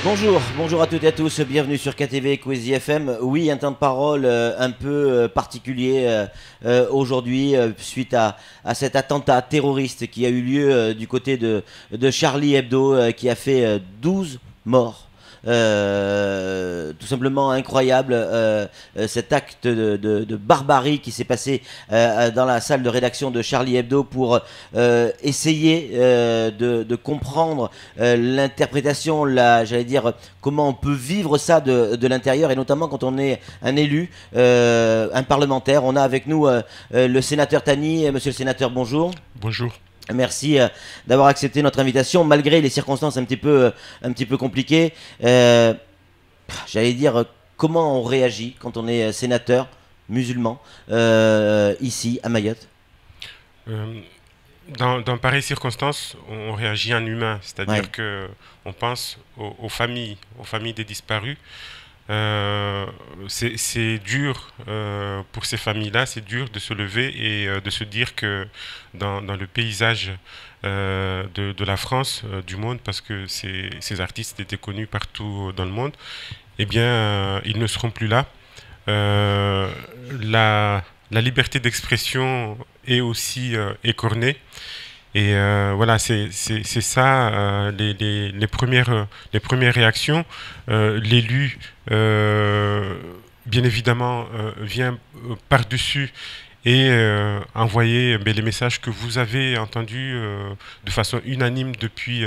Bonjour à toutes et à tous, bienvenue sur KTV Equazi FM. Oui, un temps de parole un peu particulier aujourd'hui suite à cet attentat terroriste qui a eu lieu du côté de Charlie Hebdo qui a fait 12 morts. Tout simplement incroyable cet acte de barbarie qui s'est passé dans la salle de rédaction de Charlie Hebdo pour essayer de comprendre l'interprétation, j'allais dire, comment on peut vivre ça de l'intérieur, et notamment quand on est un élu, un parlementaire. On a avec nous le sénateur Tani. Monsieur le sénateur, bonjour. Bonjour. Merci d'avoir accepté notre invitation malgré les circonstances un petit peu compliquées. J'allais dire, comment on réagit quand on est sénateur musulman ici à Mayotte? Euh, dans pareilles circonstances, on réagit en humain, Ouais. c'est-à-dire que on pense aux familles des disparus. C'est dur pour ces familles-là, c'est dur de se lever et de se dire que dans le paysage de la France, du monde, parce que ces artistes étaient connus partout dans le monde, eh bien, ils ne seront plus là. Euh, la liberté d'expression est aussi écornée. Et voilà, c'est ça les premières réactions. L'élu, bien évidemment, vient par-dessus et envoyer les messages que vous avez entendus de façon unanime depuis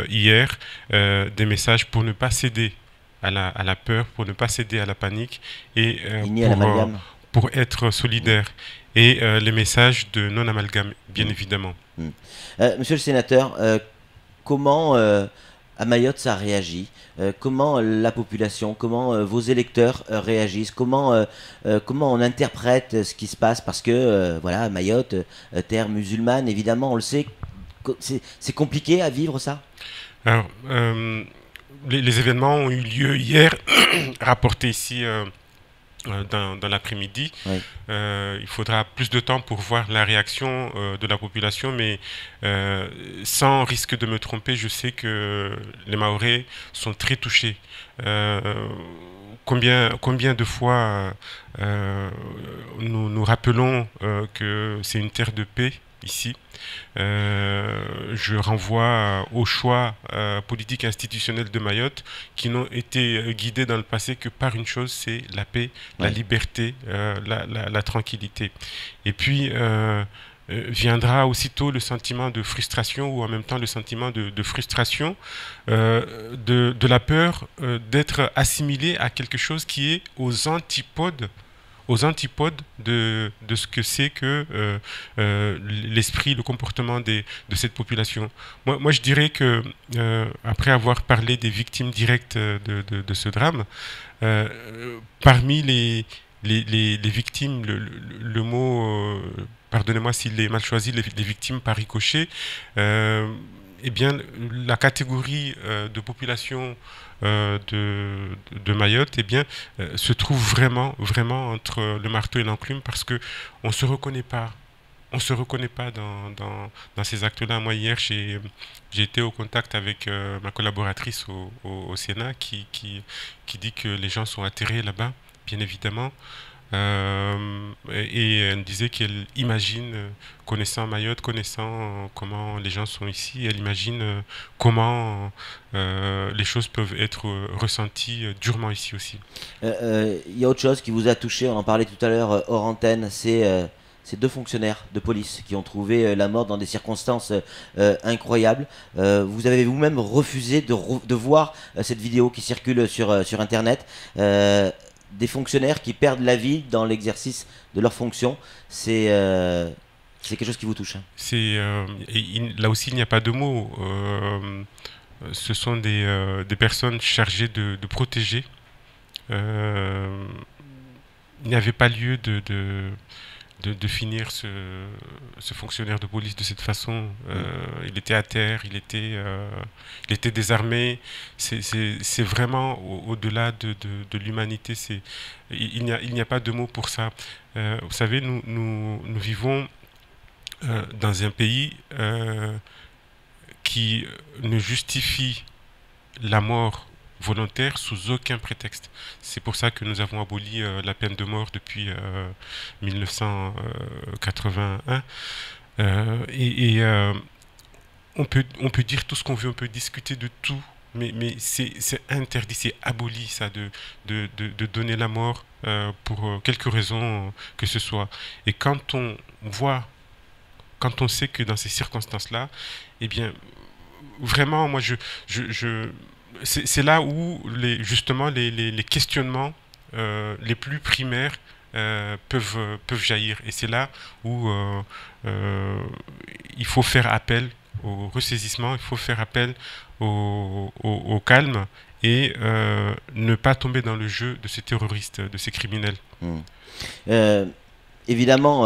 hier, des messages pour ne pas céder à la peur, pour ne pas céder à la panique et Il nie à l'amalgame. pour être solidaire. Et les messages de non-amalgame, bien Mm. évidemment. Mm. Monsieur le sénateur, comment à Mayotte ça réagit? Comment la population, comment vos électeurs réagissent? Comment on interprète ce qui se passe? Parce que voilà, Mayotte, terre musulmane, évidemment, on le sait, c'est compliqué à vivre ça. Alors, les événements ont eu lieu hier, rapportés ici dans l'après-midi. Oui. Il faudra plus de temps pour voir la réaction de la population, mais sans risque de me tromper, je sais que les Mahorais sont très touchés. Euh, combien de fois nous rappelons que c'est une terre de paix ici. Je renvoie au choix politique et institutionnel de Mayotte qui n'ont été guidés dans le passé que par une chose, c'est la paix, la Oui. liberté, la tranquillité. Et puis viendra aussitôt le sentiment de frustration ou en même temps le sentiment de frustration, de la peur d'être assimilé à quelque chose qui est aux antipodes de ce que c'est que l'esprit, le comportement de cette population. Moi, je dirais que, après avoir parlé des victimes directes de ce drame, parmi les victimes, le mot, pardonnez-moi s'il est mal choisi, les victimes par ricochet, euh, eh bien, la catégorie de population de Mayotte, eh bien, se trouve vraiment entre le marteau et l'enclume parce que on se reconnaît pas. On se reconnaît pas dans ces actes-là. Moi, hier, j'ai été au contact avec ma collaboratrice au Sénat qui dit que les gens sont atterrés là-bas, bien évidemment. Et elle me disait qu'elle imagine, connaissant Mayotte, connaissant comment les gens sont ici, elle imagine comment les choses peuvent être ressenties durement ici aussi. Il y a autre chose qui vous a touché, on en parlait tout à l'heure hors antenne, c'est ces deux fonctionnaires de police qui ont trouvé la mort dans des circonstances incroyables. Vous avez vous-même refusé de voir cette vidéo qui circule sur Internet. Des fonctionnaires qui perdent la vie dans l'exercice de leur fonction, c'est quelque chose qui vous touche, hein. Là aussi, il n'y a pas de mots. Ce sont des personnes chargées de protéger. Euh, il n'y avait pas lieu de finir ce fonctionnaire de police de cette façon. Mm. Il était à terre, il était désarmé. C'est vraiment au-delà de l'humanité. Il n'y a pas de mots pour ça. Vous savez, nous vivons dans un pays qui ne justifie la mort volontaire sous aucun prétexte. C'est pour ça que nous avons aboli la peine de mort depuis 1981. On peut dire tout ce qu'on veut, on peut discuter de tout, mais c'est interdit, c'est aboli ça de donner la mort pour quelque raison que ce soit. Et quand on sait que dans ces circonstances-là, eh bien, vraiment, moi, c'est là où justement les questionnements les plus primaires peuvent jaillir. Et c'est là où il faut faire appel au ressaisissement, il faut faire appel au calme et ne pas tomber dans le jeu de ces terroristes, de ces criminels. Mmh. Évidemment,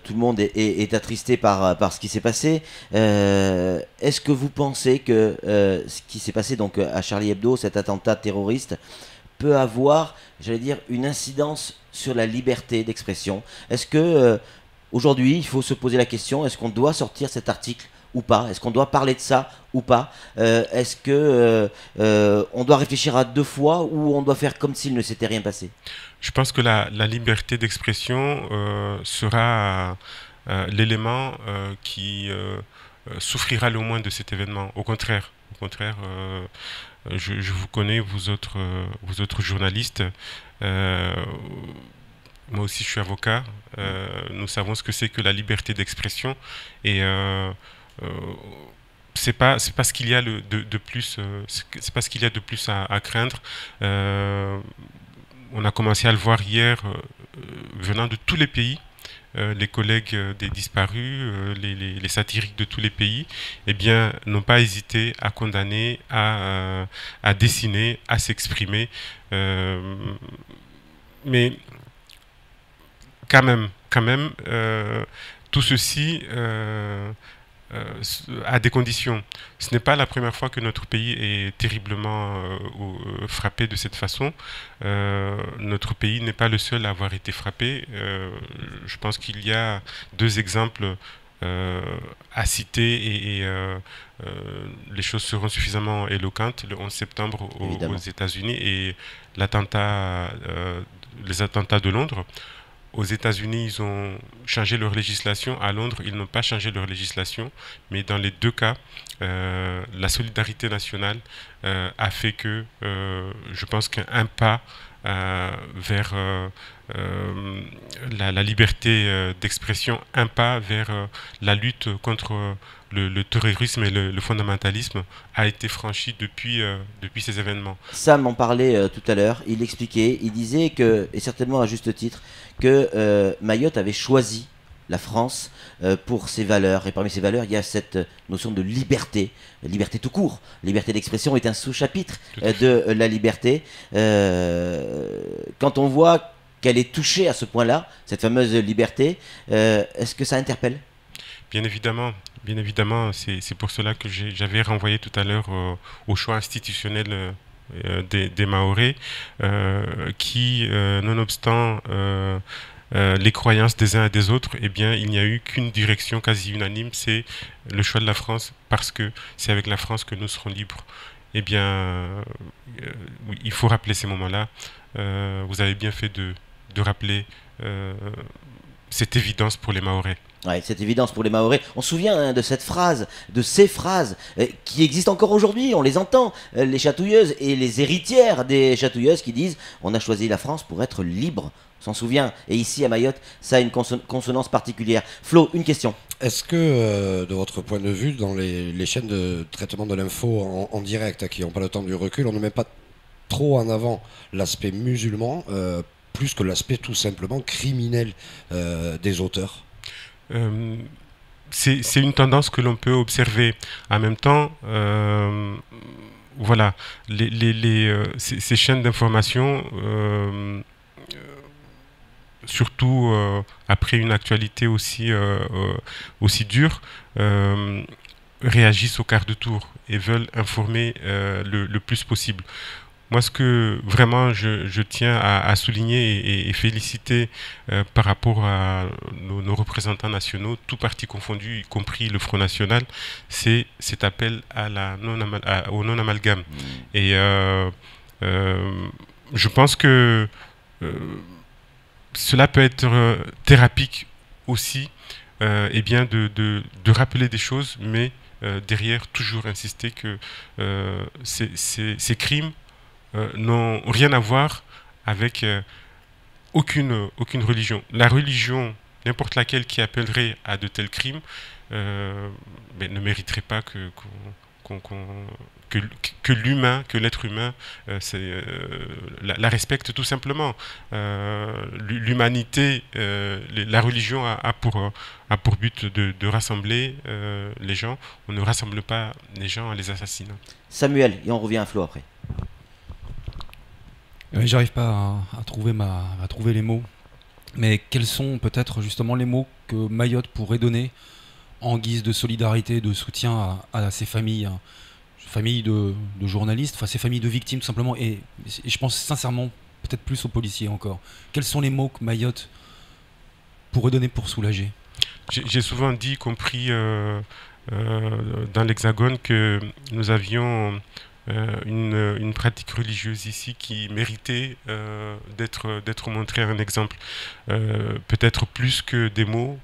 tout le monde est attristé par ce qui s'est passé. Est-ce que vous pensez que ce qui s'est passé donc à Charlie Hebdo, cet attentat terroriste, peut avoir, j'allais dire, une incidence sur la liberté d'expression? Est-ce que aujourd'hui, il faut se poser la question, est-ce qu'on doit sortir cet article ou pas? Est-ce qu'on doit parler de ça ou pas? Est-ce que on doit réfléchir à deux fois ou on doit faire comme s'il ne s'était rien passé? Je pense que la liberté d'expression sera l'élément qui souffrira le moins de cet événement. Au contraire, je vous connais, vous autres journalistes. Moi aussi, je suis avocat. Nous savons ce que c'est que la liberté d'expression et c'est pas ce qu'il y a de plus c'est pas ce qu'il y a de plus à craindre. On a commencé à le voir hier venant de tous les pays. Les collègues des disparus, les satiriques de tous les pays, eh bien, n'ont pas hésité à condamner, à dessiner, à s'exprimer. Mais quand même, tout ceci à des conditions. Ce n'est pas la première fois que notre pays est terriblement frappé de cette façon. Notre pays n'est pas le seul à avoir été frappé. Je pense qu'il y a deux exemples à citer et les choses seront suffisamment éloquentes. Le 11 septembre aux États-Unis et les attentats de Londres. Aux États-Unis, ils ont changé leur législation. À Londres, ils n'ont pas changé leur législation. Mais dans les deux cas, la solidarité nationale a fait que je pense qu'un pas vers la liberté d'expression, un pas vers la lutte contre le terrorisme et le fondamentalisme a été franchi depuis ces événements. Sam en parlait tout à l'heure, il expliquait, il disait que, et certainement à juste titre, que Mayotte avait choisi la France pour ses valeurs. Et parmi ses valeurs, il y a cette notion de liberté, liberté tout court. Liberté d'expression est un sous-chapitre de la liberté. Quand on voit qu'elle est touchée à ce point-là, cette fameuse liberté, est-ce que ça interpelle? Bien évidemment, c'est pour cela que j'avais renvoyé tout à l'heure au choix institutionnel des Mahorais, qui, nonobstant les croyances des uns et des autres, eh bien, il n'y a eu qu'une direction quasi unanime, c'est le choix de la France, parce que c'est avec la France que nous serons libres. Eh bien, oui, il faut rappeler ces moments-là. Vous avez bien fait de rappeler cette évidence pour les Mahorais. Ouais, cette évidence pour les Mahorais. On se souvient de cette phrase, de ces phrases qui existent encore aujourd'hui, on les entend, les chatouilleuses et les héritières des chatouilleuses qui disent « On a choisi la France pour être libre ». On s'en souvient. Et ici, à Mayotte, ça a une consonance particulière. Flo, une question. Est-ce que, de votre point de vue, dans les chaînes de traitement de l'info en direct, qui n'ont pas le temps du recul, on ne met pas trop en avant l'aspect musulman, plus que l'aspect tout simplement criminel des auteurs? C'est une tendance que l'on peut observer. En même temps, voilà, ces chaînes d'information, surtout après une actualité aussi dure, réagissent au quart de tour et veulent informer le plus possible. Moi, ce que vraiment je tiens à souligner et féliciter par rapport à nos représentants nationaux, tous partis confondus, y compris le Front National, c'est cet appel à au non-amalgame. Et je pense que cela peut être thérapique aussi, et bien de rappeler des choses, mais derrière toujours insister que ces crimes n'ont rien à voir avec aucune religion. La religion, n'importe laquelle qui appellerait à de tels crimes, ne mériterait pas que l'humain, que l'être humain la respecte tout simplement. L'humanité, la religion a pour but de rassembler les gens. On ne rassemble pas les gens en les assassinant. Samuel, et on revient à Flo après. J'arrive pas à trouver les mots. Mais quels sont peut-être justement les mots que Mayotte pourrait donner en guise de solidarité, de soutien à ces familles, familles de journalistes, enfin ces familles de victimes tout simplement, et je pense sincèrement peut-être plus aux policiers encore. Quels sont les mots que Mayotte pourrait donner pour soulager? J'ai souvent dit, y compris dans l'Hexagone, que nous avions une pratique religieuse ici qui méritait d'être montrée un exemple, peut-être plus que des mots,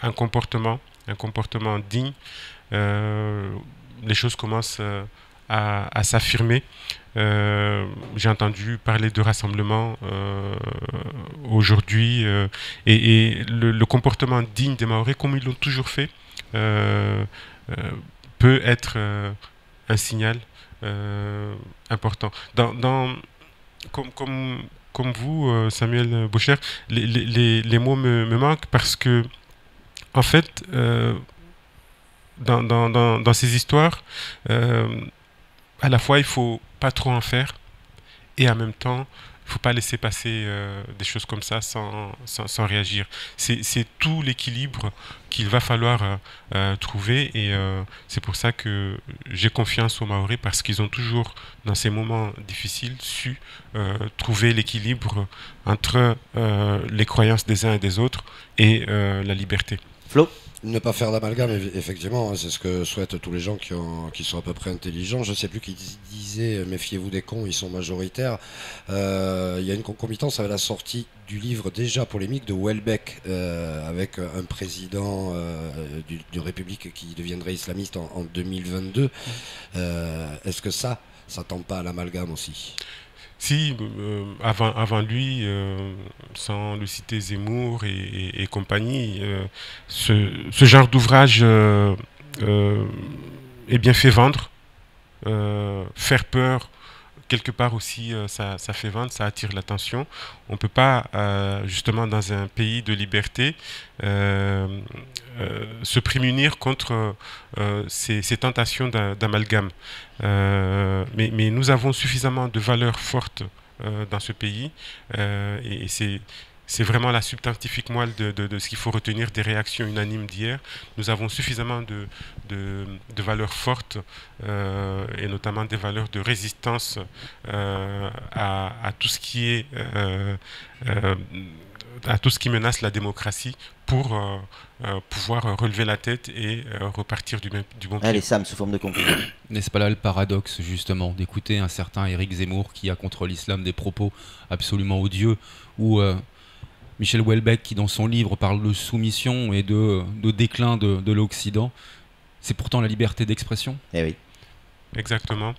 un comportement digne. Les choses commencent à s'affirmer. J'ai entendu parler de rassemblement aujourd'hui, et le comportement digne des Mahorais, comme ils l'ont toujours fait, peut être un signal important. Comme vous, Samuel Baucher, les mots me manquent parce que, en fait, dans ces histoires, à la fois il faut pas trop en faire, et en même temps il faut pas laisser passer des choses comme ça sans réagir. C'est tout l'équilibre qu'il va falloir trouver, et c'est pour ça que j'ai confiance aux Mahorais, parce qu'ils ont toujours, dans ces moments difficiles, su trouver l'équilibre entre les croyances des uns et des autres et la liberté. Flo ? Ne pas faire d'amalgame, effectivement, c'est ce que souhaitent tous les gens qui sont à peu près intelligents. Je ne sais plus qui disait « méfiez-vous des cons, ils sont majoritaires ». Il y a une concomitance avec la sortie du livre déjà polémique de Houellebecq, avec un président d'une république qui deviendrait islamiste en 2022. Est-ce que ça tend pas à l'amalgame aussi ? Si, avant lui, sans le citer, Zemmour et compagnie, ce genre d'ouvrage est bien fait vendre, faire peur. Quelque part aussi, ça fait vendre, ça attire l'attention. On ne peut pas, justement, dans un pays de liberté, se prémunir contre ces tentations d'amalgame. Mais nous avons suffisamment de valeurs fortes dans ce pays, et c'est vraiment la substantifique moelle de ce qu'il faut retenir des réactions unanimes d'hier. Nous avons suffisamment de valeurs fortes, et notamment des valeurs de résistance à tout ce qui est à tout ce qui menace la démocratie, pour pouvoir relever la tête et repartir du bon pied. Allez, Sam, sous forme de conclusion. N'est-ce pas là le paradoxe, justement, d'écouter un certain Éric Zemmour qui a contre l'islam des propos absolument odieux, ou Michel Houellebecq qui, dans son livre, parle de soumission et de déclin de l'Occident. C'est pourtant la liberté d'expression. Eh oui. Exactement.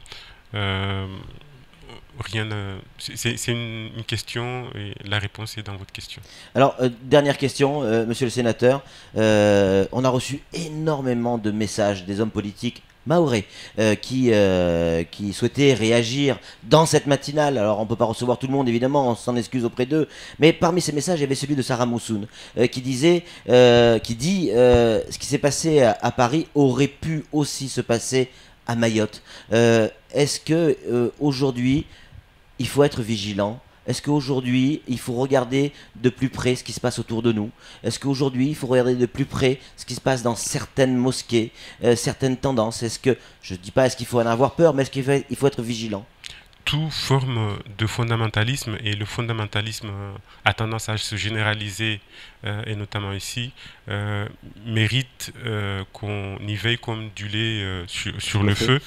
C'est une question, et la réponse est dans votre question. Alors, dernière question, monsieur le sénateur. On a reçu énormément de messages des hommes politiques mahorais qui souhaitaient réagir dans cette matinale. Alors, on ne peut pas recevoir tout le monde, évidemment, on s'en excuse auprès d'eux. Mais parmi ces messages, il y avait celui de Sarah Moussoun qui dit ce qui s'est passé à Paris aurait pu aussi se passer à Mayotte. Est-ce que aujourd'hui, il faut être vigilant? Est-ce qu'aujourd'hui, il faut regarder de plus près ce qui se passe autour de nous? Est-ce qu'aujourd'hui, il faut regarder de plus près ce qui se passe dans certaines mosquées, certaines tendances? Est-ce que, je ne dis pas est-ce qu'il faut en avoir peur, mais est-ce qu'il faut être vigilant? toute forme de fondamentalisme, et le fondamentalisme a tendance à se généraliser, et notamment ici, mérite qu'on y veille comme du lait sur le feu.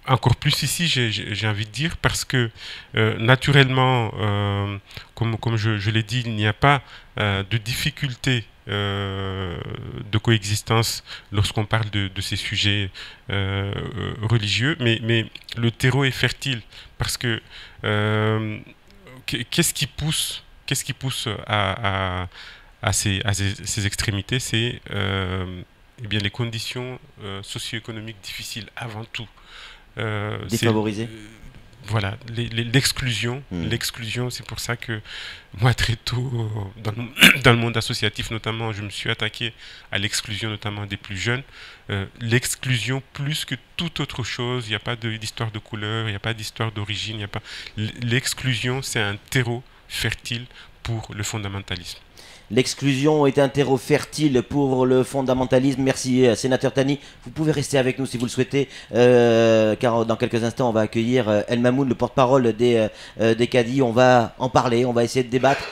Encore plus ici, j'ai envie de dire, parce que naturellement, comme je l'ai dit, il n'y a pas de difficulté de coexistence lorsqu'on parle de ces sujets religieux, mais le terreau est fertile, parce que qu'est-ce qui pousse à ces extrémités? C'est eh bien les conditions socio-économiques difficiles avant tout. Défavorisé. Voilà, l'exclusion. L'exclusion, c'est pour ça que moi, très tôt, dans le monde associatif notamment, je me suis attaqué à l'exclusion notamment des plus jeunes. L'exclusion plus que toute autre chose, il n'y a pas d'histoire de couleur, il n'y a pas d'histoire d'origine, il n'y a pas... L'exclusion, c'est un terreau fertile pour le fondamentalisme. L'exclusion est un terreau fertile pour le fondamentalisme. Merci, sénateur Tani. Vous pouvez rester avec nous si vous le souhaitez, car dans quelques instants, on va accueillir El Mamoun, le porte-parole des cadis. On va en parler, on va essayer de débattre,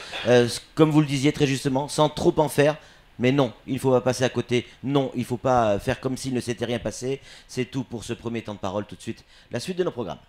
comme vous le disiez très justement, sans trop en faire. Mais non, il ne faut pas passer à côté. Non, il ne faut pas faire comme s'il ne s'était rien passé. C'est tout pour ce premier temps de parole. Tout de suite, la suite de nos programmes.